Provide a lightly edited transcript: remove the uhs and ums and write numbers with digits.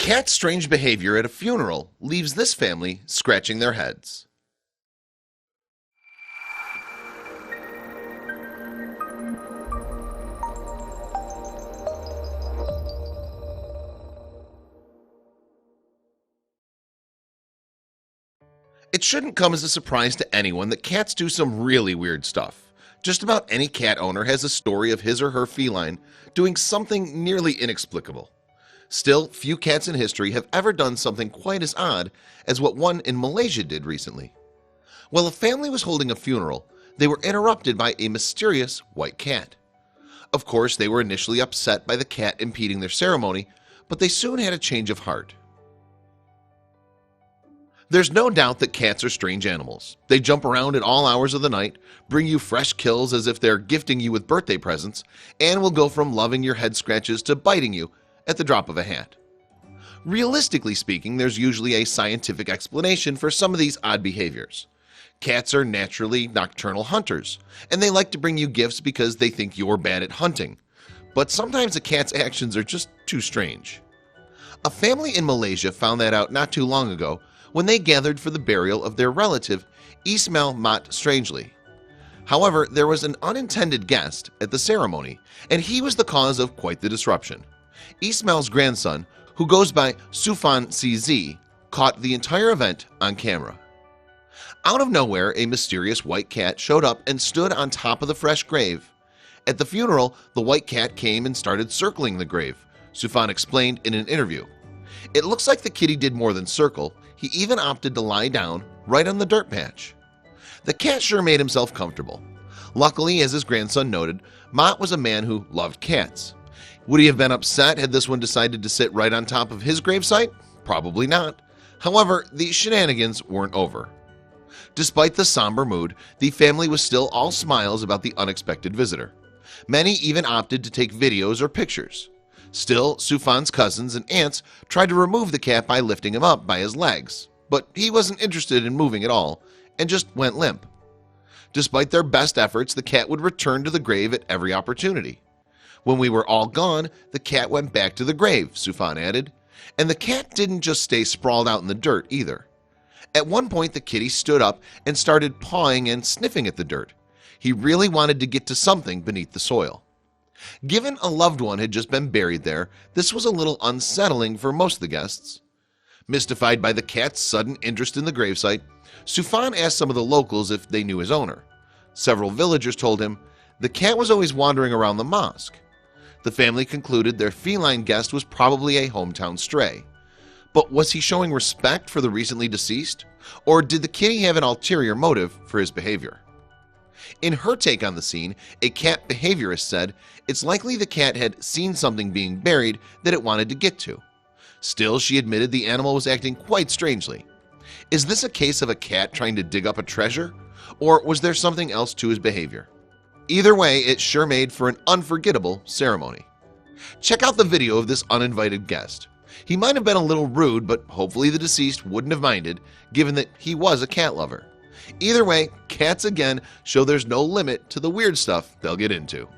Cat's strange behavior at a funeral leaves this family scratching their heads. It shouldn't come as a surprise to anyone that cats do some really weird stuff. Just about any cat owner has a story of his or her feline doing something nearly inexplicable. Still, few cats in history have ever done something quite as odd as what one in Malaysia did recently. While a family was holding a funeral, they were interrupted by a mysterious white cat. Of course, they were initially upset by the cat impeding their ceremony, but they soon had a change of heart. There's no doubt that cats are strange animals. They jump around at all hours of the night, bring you fresh kills as if they're gifting you with birthday presents, and will go from loving your head scratches to biting you at the drop of a hat. Realistically speaking, there's usually a scientific explanation for some of these odd behaviors. Cats are naturally nocturnal hunters, and they like to bring you gifts because they think you're bad at hunting. But sometimes a cat's actions are just too strange. A family in Malaysia found that out not too long ago when they gathered for the burial of their relative Ismail Mat Strangely. However, there was an unintended guest at the ceremony, and he was the cause of quite the disruption. Ismail's grandson, who goes by Sufan CZ, caught the entire event on camera. Out of nowhere, a mysterious white cat showed up and stood on top of the fresh grave. At the funeral, the white cat came and started circling the grave, Sufan explained in an interview. It looks like the kitty did more than circle. He even opted to lie down right on the dirt patch. The cat sure made himself comfortable. Luckily, as his grandson noted, Mott was a man who loved cats. Would he have been upset had this one decided to sit right on top of his gravesite? Probably not. However, the shenanigans weren't over. Despite the somber mood, the family was still all smiles about the unexpected visitor. Many even opted to take videos or pictures. Still, Sufan's cousins and aunts tried to remove the cat by lifting him up by his legs, but he wasn't interested in moving at all and just went limp. Despite their best efforts, the cat would return to the grave at every opportunity. When we were all gone, the cat went back to the grave, Sufan added, and the cat didn't just stay sprawled out in the dirt either. At one point, the kitty stood up and started pawing and sniffing at the dirt. He really wanted to get to something beneath the soil. Given a loved one had just been buried there, this was a little unsettling for most of the guests. Mystified by the cat's sudden interest in the gravesite, Sufan asked some of the locals if they knew his owner. Several villagers told him the cat was always wandering around the mosque. The family concluded their feline guest was probably a hometown stray. But was he showing respect for the recently deceased? Or did the kitty have an ulterior motive for his behavior? In her take on the scene, a cat behaviorist said it's likely the cat had seen something being buried that it wanted to get to. Still, she admitted the animal was acting quite strangely. Is this a case of a cat trying to dig up a treasure? Or was there something else to his behavior? Either way, it sure made for an unforgettable ceremony. Check out the video of this uninvited guest. He might have been a little rude, but hopefully the deceased wouldn't have minded, given that he was a cat lover. Either way, cats again show there's no limit to the weird stuff they'll get into.